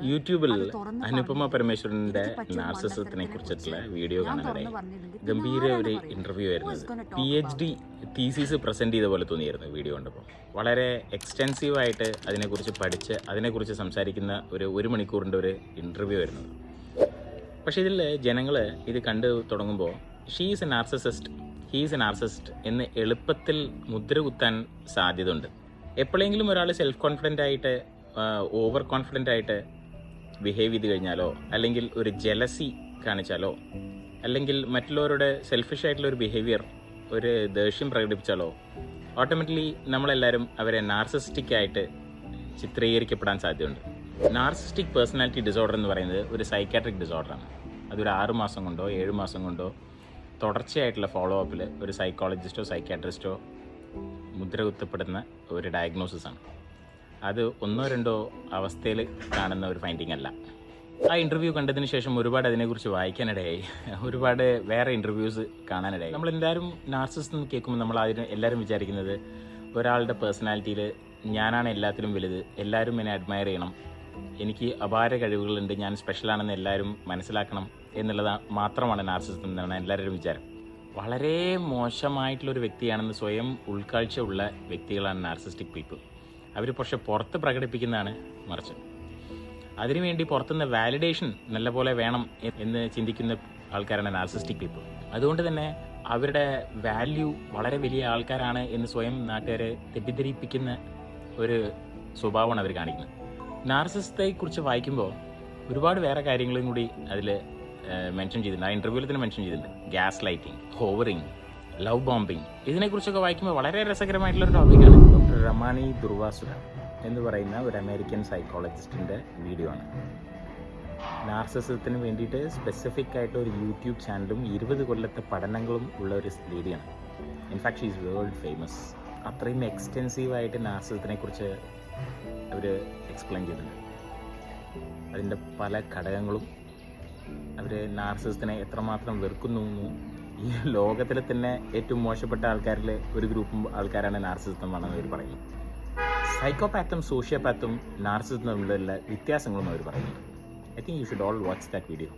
യൂട്യൂബിൽ അനുപമ പരമേശ്വരന്റെ നാർസിസത്തിനെ കുറിച്ചിട്ടുള്ള വീഡിയോ കാണാനിടയായി. ഗംഭീര ഒരു ഇന്റർവ്യൂ ആയിരുന്നത്. PhD തീസിസ് പ്രസന്റ് ചെയ്ത പോലെ തോന്നിയായിരുന്നു വീഡിയോ കണ്ടപ്പോൾ. വളരെ എക്സ്റ്റെൻസീവായിട്ട് അതിനെക്കുറിച്ച് പഠിച്ച് അതിനെക്കുറിച്ച് സംസാരിക്കുന്ന ഒരു മണിക്കൂറിൻ്റെ ഒരു ഇൻ്റർവ്യൂ ആയിരുന്നു. പക്ഷേ ഇതിൽ ജനങ്ങൾ ഇത് കണ്ടു തുടങ്ങുമ്പോൾ she's A narcissist, he's A narcissist എന്ന് എളുപ്പത്തിൽ മുദ്ര കുത്താൻ സാധ്യതയുണ്ട്. എപ്പോഴെങ്കിലും ഒരാൾ സെൽഫ് കോൺഫിഡൻ്റ് ആയിട്ട് ഓവർ കോൺഫിഡൻ്റ് ആയിട്ട് ബിഹേവ് ചെയ്ത് കഴിഞ്ഞാലോ, അല്ലെങ്കിൽ ഒരു ജലസി കാണിച്ചാലോ, അല്ലെങ്കിൽ മറ്റുള്ളവരുടെ സെൽഫിഷ് ആയിട്ടുള്ള ഒരു ബിഹേവിയർ, ഒരു ദേഷ്യം പ്രകടിപ്പിച്ചാലോ, ഓട്ടോമാറ്റിക്കലി നമ്മളെല്ലാവരും അവരെ നാർസിസ്റ്റിക് ആയിട്ട് ചിത്രീകരിക്കപ്പെടാൻ സാധ്യതയുണ്ട്. നാർസിസ്റ്റിക് പേഴ്സണാലിറ്റി ഡിസോർഡർ എന്ന് പറയുന്നത് ഒരു സൈക്കാട്രിക് ഡിസോർഡറാണ്. അതൊരു 6 മാസം കൊണ്ടോ 7 മാസം കൊണ്ടോ തുടർച്ചയായിട്ടുള്ള ഫോളോ അപ്പിൽ ഒരു സൈക്കോളജിസ്റ്റോ സൈക്കാട്രിസ്റ്റോ മുദ്രകുത്തപ്പെടുന്ന ഒരു ഡയഗ്നോസിസാണ്. അത് 1-2 അവസ്ഥയിൽ കാണുന്ന ഒരു ഫൈൻഡിങ് അല്ല. ആ ഇൻ്റർവ്യൂ കണ്ടതിന് ശേഷം ഒരുപാട് അതിനെക്കുറിച്ച് വായിക്കാനിടയായി, ഒരുപാട് വേറെ ഇൻ്റർവ്യൂസ് കാണാനിടയായി. നമ്മളെല്ലാവരും നാർസിസിസം എന്ന് കേൾക്കുമ്പോൾ നമ്മൾ അതിന് എല്ലാവരും വിചാരിക്കുന്നത് ഒരാളുടെ പേഴ്സണാലിറ്റിയിൽ ഞാനാണ് എല്ലാത്തിലും വലുത്, എല്ലാവരും എന്നെ അഡ്മയർ ചെയ്യണം, എനിക്ക് അപാര കഴിവുകളുണ്ട്, ഞാൻ സ്പെഷ്യലാണെന്ന് എല്ലാവരും മനസ്സിലാക്കണം എന്നുള്ളത് മാത്രമാണ് നാർസിസിസം എന്നാണ് എല്ലാവരും വിചാരം. വളരെ മോശമായിട്ടുള്ളൊരു വ്യക്തിയാണെന്ന് സ്വയം ഉൾക്കാഴ്ച ഉള്ള വ്യക്തികളാണ് നാർസിസ്റ്റിക് പീപ്പിൾ. അവർ പക്ഷെ പുറത്ത് പ്രകടിപ്പിക്കുന്നതാണ് മറിച്ച്. അതിനുവേണ്ടി പുറത്തുനിന്ന് വാലിഡേഷൻ നല്ലപോലെ വേണം എന്ന് ചിന്തിക്കുന്ന ആൾക്കാരാണ് നാർസിസ്റ്റിക് പീപ്പിൾ. അതുകൊണ്ട് തന്നെ അവരുടെ വാല്യൂ വളരെ വലിയ ആൾക്കാരാണ് എന്ന് സ്വയം നാട്ടുകാരെ തെറ്റിദ്ധരിപ്പിക്കുന്ന ഒരു സ്വഭാവമാണ് അവർ കാണിക്കുന്നത്. നാർസിസത്തെക്കുറിച്ച് വായിക്കുമ്പോൾ ഒരുപാട് വേറെ കാര്യങ്ങളും കൂടി അതിൽ മെൻഷൻ ചെയ്തിട്ടുണ്ട്. ആ ഇൻ്റർവ്യൂവിൽ തന്നെ മെൻഷൻ ചെയ്തിട്ടുണ്ട്. Gas lighting, hovering, love bombing, ഇതിനെക്കുറിച്ചൊക്കെ വായിക്കുമ്പോൾ വളരെ രസകരമായിട്ടുള്ളൊരു ടോപ്പിക്കാണ്. ഡോക്ടർ റമാനി ദുർവാസുര എന്ന് പറയുന്ന ഒരു അമേരിക്കൻ സൈക്കോളജിസ്റ്റിൻ്റെ വീഡിയോ ആണ്. നാർസിസത്തിന് വേണ്ടിയിട്ട് സ്പെസിഫിക് ആയിട്ട് ഒരു യൂട്യൂബ് ചാനലും 20 കൊല്ലത്തെ പഠനങ്ങളും ഉള്ള ഒരു ലേഡിയാണ്. In fact she is world famous. അത്രയും എക്സ്റ്റെൻസീവായിട്ട് നാർസിസത്തിനെ കുറിച്ച് അവർ എക്സ്പ്ലെയിൻ ചെയ്തിട്ടുണ്ട്. അതിൻ്റെ പല ഘടകങ്ങളും, അവർ നാർസിസത്തിനെ എത്രമാത്രം വെറുക്കുന്നു. ഈ ലോകത്തിലെ തന്നെ ഏറ്റവും മോശപ്പെട്ട ആൾക്കാരിൽ ഒരു ഗ്രൂപ്പും ആൾക്കാരാണ് നാർസിസം ആണെന്ന് അവർ പറയുന്നു. സൈക്കോപാത്തും സോഷ്യോപാത്തും നാർസിസം തമ്മിലുള്ള വ്യത്യാസങ്ങളും അവർ പറയുന്നു. I think you should all watch that video.